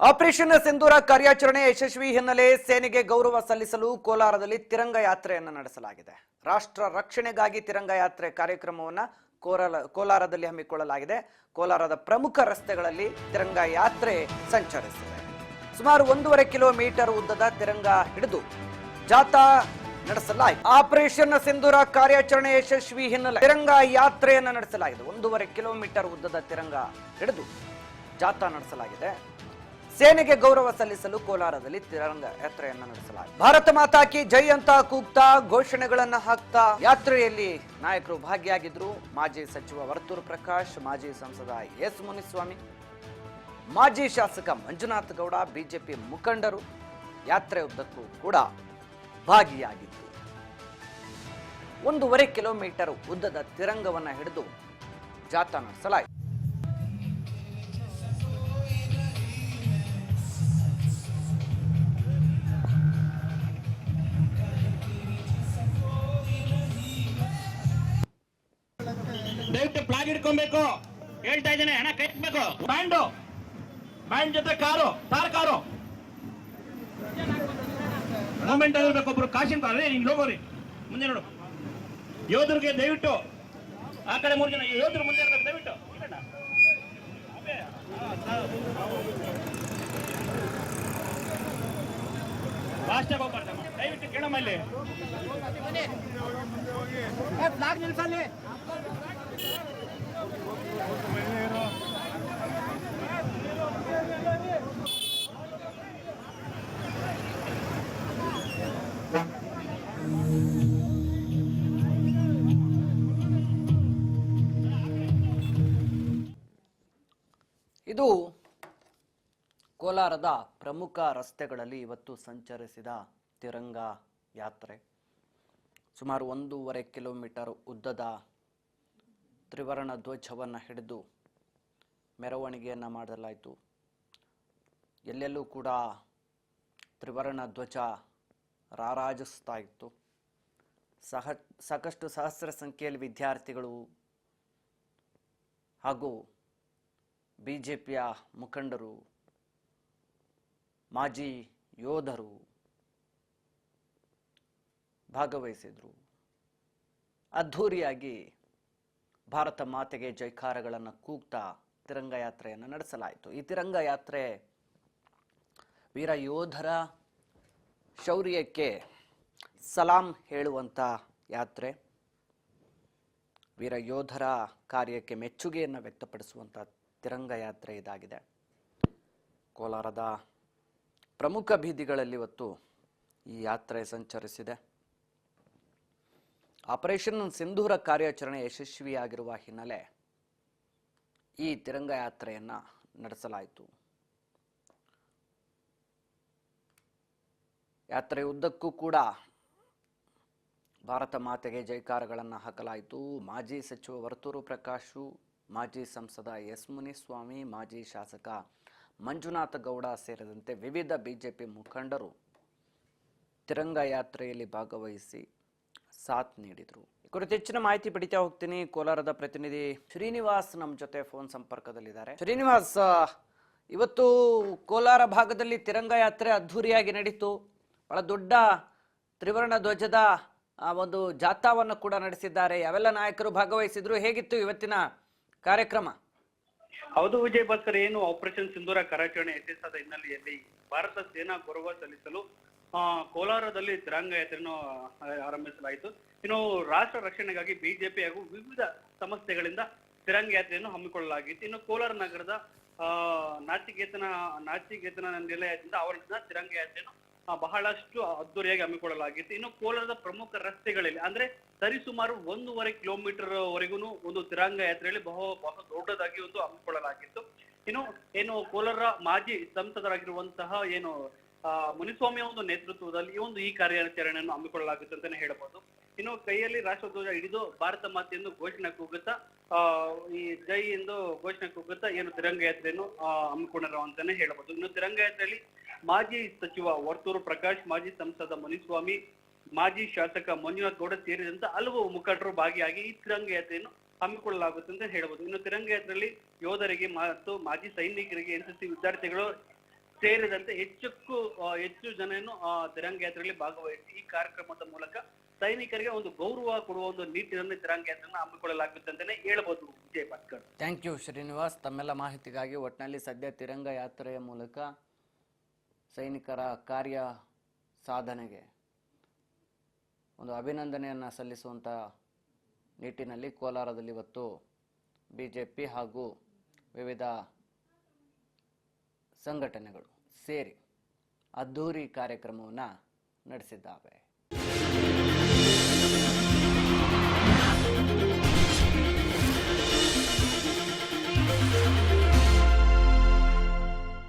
Operation ಸಿಂಧೂರ ಕಾರ್ಯಾಚರಣೆ ಯಶಸ್ವಿ ಹಿನ್ನೆಲೆ ಸೇನೆಗೆ ಗೌರವ ಸಲ್ಲಿಸಲು ಕೋಲಾರದಲ್ಲಿ ತಿರಂಗ ಯಾತ್ರೆಯನ್ನು ನಡೆಸಲಾಗಿದೆ. ರಾಷ್ಟ್ರ ರಕ್ಷಣೆಗಾಗಿ ತಿರಂಗ ಯಾತ್ರೆ ಕಾರ್ಯಕ್ರಮವನ್ನು ಕೋಲಾರದಲ್ಲಿ ಹಮ್ಮಿಕೊಳ್ಳಲಾಗಿದೆ. ಕೋಲಾರದ ಪ್ರಮುಖ ರಸ್ತೆಗಳಲ್ಲಿ ತಿರಂಗ ಯಾತ್ರೆ ಸಂಚರಿಸಿದೆ. ಸುಮಾರು 1.5 ಕಿಲೋಮೀಟರ್ ಉದ್ದದ ತಿರಂಗ ಹಿಡಿದು ಜಾಥಾ ನಡೆಸಲಾಯಿತು. ಆಪರೇಷನ್ ಸಿಂಧೂರ ಕಾರ್ಯಾಚರಣೆ ಯಶಸ್ವಿ ಹಿನ್ನೆಲೆ ತಿರಂಗ ಯಾತ್ರೆಯನ್ನು ನಡೆಸಲಾಗಿದೆ. 1.5 ಕಿಲೋಮೀಟರ್ ಉದ್ದದ ತಿರಂಗ ಹಿಡಿದು ಜಾಥಾ ನಡೆಸಲಾಗಿದೆ. ಸೇನೆಗೆ ಗೌರವ ಸಲ್ಲಿಸಲು ಕೋಲಾರದಲ್ಲಿ ತಿರಂಗ ಯಾತ್ರೆಯನ್ನು ನಡೆಸಲಾಗಿದೆ. ಭಾರತ ಮಾತಾ ಕಿ ಜೈ ಅಂತ ಕೂಗ್ತಾ ಘೋಷಣೆಗಳನ್ನ ಹಾಕ್ತಾ ಯಾತ್ರೆಯಲ್ಲಿ ನಾಯಕರು ಭಾಗಿಯಾಗಿದ್ರು. ಮಾಜಿ ಸಚಿವ ವರ್ತೂರು ಪ್ರಕಾಶ್, ಮಾಜಿ ಸಂಸದ ಎಸ್ ಮುನಿಸ್ವಾಮಿ, ಮಾಜಿ ಶಾಸಕ ಮಂಜುನಾಥ ಗೌಡ, ಬಿಜೆಪಿ ಮುಖಂಡರು ಯಾತ್ರೆ ಉದ್ದಕ್ಕೂ ಕೂಡ ಭಾಗಿಯಾಗಿದ್ರು. 1.5 ಕಿಲೋಮೀಟರ್ ಉದ್ದದ ತಿರಂಗವನ್ನ ಹಿಡಿದು ಜಾಥಾ ನಡೆಸಲಾಯಿತು. ದಯವಿಟ್ಟು ಫ್ಲಾಗ್ ಹಿಡ್ಕೊಬೇಕು ಹೇಳ್ತಾ ಇದ್ದೇನೆ. ಹಣ ಕೈಬೇಕು. ಬ್ಯಾಂಡ್ ಜೊತೆ ಕಾರು ಮೂಮೆಂಟ್ ಆಗಿರ್ಬೇಕು. ಒಬ್ರು ಕಾಶಿನ್ ಕಾರೇ ಹಿಂಗ್ ಹೋಗೋರಿ ಮುಂದೆ ನೋಡು. ಯೋಧರಿಗೆ ದಯವಿಟ್ಟು ಆ ಕಡೆ 3 ಜನ ಯೋಧರು ಮುಂದೆ ಇರಬೇಕು. ದಯವಿಟ್ಟು ಫಾಸ್ಟ್ ಆಗಿ ಹೋಗ್ಬಾರ್ದಮ್ಮ. ದಯವಿಟ್ಟು ಕೇಳಮ್ಮ ಇಲ್ಲಿ ಫ್ಲಾಗ್ ನಿಲ್ಸಲ್ಲಿ. ಇದು ಕೋಲಾರದ ಪ್ರಮುಖ ರಸ್ತೆಗಳಲ್ಲಿ ಇವತ್ತು ಸಂಚರಿಸಿದ ತಿರಂಗ ಯಾತ್ರೆ. ಸುಮಾರು 1.5 ಕಿಲೋಮೀಟರ್ ಉದ್ದದ ತ್ರಿವರ್ಣ ಧ್ವಜವನ್ನು ಹಿಡಿದು ಮೆರವಣಿಗೆಯನ್ನು ಮಾಡಲಾಯಿತು. ಎಲ್ಲೆಲ್ಲೂ ಕೂಡ ತ್ರಿವರ್ಣ ಧ್ವಜ ರಾರಾಜಿಸ್ತಾ ಇತ್ತು. ಸಾಕಷ್ಟು ಸಹಸ್ರ ಸಂಖ್ಯೆಯಲ್ಲಿ ವಿದ್ಯಾರ್ಥಿಗಳು ಹಾಗೂ ಬಿಜೆಪಿಯ ಮುಖಂಡರು, ಮಾಜಿ ಯೋಧರು ಭಾಗವಹಿಸಿದ್ರು. ಅದ್ಧೂರಿಯಾಗಿ ಭಾರತ ಮಾತೆಗೆ ಜೈಕಾರಗಳನ್ನು ಕೂಗ್ತಾ ತಿರಂಗ ಯಾತ್ರೆಯನ್ನು ನಡೆಸಲಾಯಿತು. ಈ ತಿರಂಗ ಯಾತ್ರೆ ವೀರ ಯೋಧರ ಶೌರ್ಯಕ್ಕೆ ಸಲಾಂ ಹೇಳುವಂಥ ಯಾತ್ರೆ, ವೀರ ಯೋಧರ ಕಾರ್ಯಕ್ಕೆ ಮೆಚ್ಚುಗೆಯನ್ನು ವ್ಯಕ್ತಪಡಿಸುವಂಥ ತಿರಂಗ ಯಾತ್ರೆ ಇದಾಗಿದೆ. ಕೋಲಾರದ ಪ್ರಮುಖ ಬೀದಿಗಳಲ್ಲಿ ಇವತ್ತು ಈ ಯಾತ್ರೆ ಸಂಚರಿಸಿದೆ. ಆಪರೇಷನ್ ಸಿಂಧೂರ ಕಾರ್ಯಾಚರಣೆ ಯಶಸ್ವಿಯಾಗಿರುವ ಹಿನ್ನೆಲೆ ಈ ತಿರಂಗ ಯಾತ್ರೆಯನ್ನು ನಡೆಸಲಾಯಿತು. ಯಾತ್ರೆ ಉದ್ದಕ್ಕೂ ಕೂಡ ಭಾರತ ಮಾತೆಗೆ ಜೈಕಾರಗಳನ್ನು ಹಾಕಲಾಯಿತು. ಮಾಜಿ ಸಚಿವ ವರ್ತೂರು ಪ್ರಕಾಶು, ಮಾಜಿ ಸಂಸದ ಎಸ್ ಮುನಿಸ್ವಾಮಿ, ಮಾಜಿ ಶಾಸಕ ಮಂಜುನಾಥ ಗೌಡ ಸೇರಿದಂತೆ ವಿವಿಧ ಬಿಜೆಪಿ ಮುಖಂಡರು ತಿರಂಗ ಯಾತ್ರೆಯಲ್ಲಿ ಭಾಗವಹಿಸಿ ಸಾಥ್ ನೀಡಿದರು. ಈ ಕುರಿತು ಹೆಚ್ಚಿನ ಮಾಹಿತಿ ಪಡಿತಾ ಹೋಗ್ತೀನಿ. ಕೋಲಾರದ ಪ್ರತಿನಿಧಿ ಶ್ರೀನಿವಾಸ್ ನಮ್ಮ ಜೊತೆ ಫೋನ್ ಸಂಪರ್ಕದಲ್ಲಿದ್ದಾರೆ. ಶ್ರೀನಿವಾಸ್, ಇವತ್ತು ಕೋಲಾರ ಭಾಗದಲ್ಲಿ ತಿರಂಗ ಯಾತ್ರೆ ಅದ್ಧೂರಿಯಾಗಿ ನಡೀತು. ಬಹಳ ದೊಡ್ಡ ತ್ರಿವರ್ಣ ಧ್ವಜದ ಒಂದು ಜಾಥಾವನ್ನು ಕೂಡ ನಡೆಸಿದ್ದಾರೆ. ಯಾವೆಲ್ಲ ನಾಯಕರು ಭಾಗವಹಿಸಿದ್ರು? ಹೇಗಿತ್ತು ಇವತ್ತಿನ ಕಾರ್ಯಕ್ರಮ? ಹೌದು ವಿಜಯ್ ಭಾಸ್ಕರ್, ಏನು ಆಪರೇಷನ್ ಸಿಂಧೂರ ಕಾರ್ಯಾಚರಣೆ ಯಶಸ್ಸಾದ ಹಿನ್ನೆಲೆಯಲ್ಲಿ ಭಾರತ ಸೇನಾ ಗೌರವ ಸಲ್ಲಿಸಲು ಕೋಲಾರದಲ್ಲಿ ತಿರಂಗ ಯಾತ್ರೆಯನ್ನು ಆರಂಭಿಸಲಾಯಿತು. ಇನ್ನು ರಾಷ್ಟ್ರ ರಕ್ಷಣೆಗಾಗಿ ಬಿಜೆಪಿ ಹಾಗೂ ವಿವಿಧ ಸಂಸ್ಥೆಗಳಿಂದ ತಿರಂಗ ಯಾತ್ರೆಯನ್ನು ಹಮ್ಮಿಕೊಳ್ಳಲಾಗಿತ್ತು. ಇನ್ನು ಕೋಲಾರ ನಗರದ ನಾಚಿಕೇತನ ನಿಲಯದಿಂದ ಆವರಣದ ತಿರಂಗ ಯಾತ್ರೆಯನ್ನು ಬಹಳಷ್ಟು ಅದ್ದೂರಿಯಾಗಿ ಹಮ್ಮಿಕೊಳ್ಳಲಾಗಿತ್ತು. ಇನ್ನು ಕೋಲಾರದ ಪ್ರಮುಖ ರಸ್ತೆಗಳಲ್ಲಿ ಅಂದ್ರೆ ಸರಿಸುಮಾರು 1.5 ಕಿಲೋಮೀಟರ್ ವರೆಗೂ ಒಂದು ತಿರಂಗ ಯಾತ್ರೆಯಲ್ಲಿ ಬಹಳ ದೊಡ್ಡದಾಗಿ ಒಂದು ಹಮ್ಮಿಕೊಳ್ಳಲಾಗಿತ್ತು. ಏನು ಕೋಲಾರ ಮಾಜಿ ಸಂಸದರಾಗಿರುವಂತಹ ಏನು ಮುನಿಸ್ವಾಮಿ ಒಂದು ನೇತೃತ್ವದಲ್ಲಿ ಈ ಕಾರ್ಯಾಚರಣೆಯನ್ನು ಹಮ್ಮಿಕೊಳ್ಳಲಾಗುತ್ತೆ ಅಂತಾನೆ ಹೇಳಬಹುದು. ಇನ್ನು ಕೈಯಲ್ಲಿ ರಾಷ್ಟ್ರಧ್ವಜ ಹಿಡಿದು ಭಾರತ ಮಾತೆಯನ್ನು ಘೋಷಣೆ ಕೂಗುತ್ತಾ ಈ ಜೈ ಎಂದು ಘೋಷಣೆ ಕೂಗುತ್ತಾ ಏನು ತಿರಂಗ ಯಾತ್ರೆಯನ್ನು ಹಮ್ಮಿಕೊಂಡಿರೋ ಅಂತಾನೆ ಹೇಳಬಹುದು. ಇನ್ನು ತಿರಂಗ ಯಾತ್ರೆಯಲ್ಲಿ ಮಾಜಿ ಸಚಿವ ವರ್ತೂರು ಪ್ರಕಾಶ್, ಮಾಜಿ ಸಂಸದ ಮುನಿಸ್ವಾಮಿ, ಮಾಜಿ ಶಾಸಕ ಮಂಜುನಾಥ ಗೌಡ ಸೇರಿದಂತೆ ಹಲವು ಮುಖಂಡರು ಭಾಗಿಯಾಗಿ ಈ ತಿರಂಗ ಯಾತ್ರೆಯನ್ನು ಹಮ್ಮಿಕೊಳ್ಳಲಾಗುತ್ತೆ ಅಂತ ಹೇಳಬಹುದು. ಇನ್ನು ತಿರಂಗ ಯಾತ್ರೆಯಲ್ಲಿ ಯೋಧರಿಗೆ ಮತ್ತು ಮಾಜಿ ಸೈನಿಕರಿಗೆ, ಎನ್ಸಿಸಿ ವಿದ್ಯಾರ್ಥಿಗಳು ಸೇರಿದಂತೆ ಹೆಚ್ಚು ಜನನು ತಿರಂಗ ಯಾತ್ರೆಯಲ್ಲಿ ಭಾಗವಹಿಸಿ ಈ ಕಾರ್ಯಕ್ರಮದ ಮೂಲಕ ಸೈನಿಕರಿಗೆ ಒಂದು ಗೌರವ ಕೊಡುವ ಒಂದು ನಿಟ್ಟಿನಲ್ಲಿ ತಿರಂಗ ಯಾತ್ರೆಯನ್ನು ಹಮ್ಮಿಕೊಳ್ಳಲಾಗುತ್ತೆ ಅಂತಾನೆ ಹೇಳ್ಬೋದು ವಿಜಯ್ ಭಾಸ್ಕರ್. ಥ್ಯಾಂಕ್ ಯು ಶ್ರೀನಿವಾಸ್, ತಮ್ಮೆಲ್ಲ ಮಾಹಿತಿಗಾಗಿ. ಒಟ್ಟಿನಲ್ಲಿ ಸದ್ಯ ತಿರಂಗ ಯಾತ್ರೆಯ ಮೂಲಕ ಸೈನಿಕರ ಕಾರ್ಯ ಸಾಧನೆಗೆ ಒಂದು ಅಭಿನಂದನೆಯನ್ನು ಸಲ್ಲಿಸುವಂಥ ನಿಟ್ಟಿನಲ್ಲಿ ಕೋಲಾರದಲ್ಲಿ ಇವತ್ತು ಬಿಜೆಪಿ ಹಾಗೂ ವಿವಿಧ ಸಂಘಟನೆಗಳು ಸೇರಿ ಅದ್ಧೂರಿ ಕಾರ್ಯಕ್ರಮವನ್ನು ನಡೆಸಿದ್ದಾವೆ.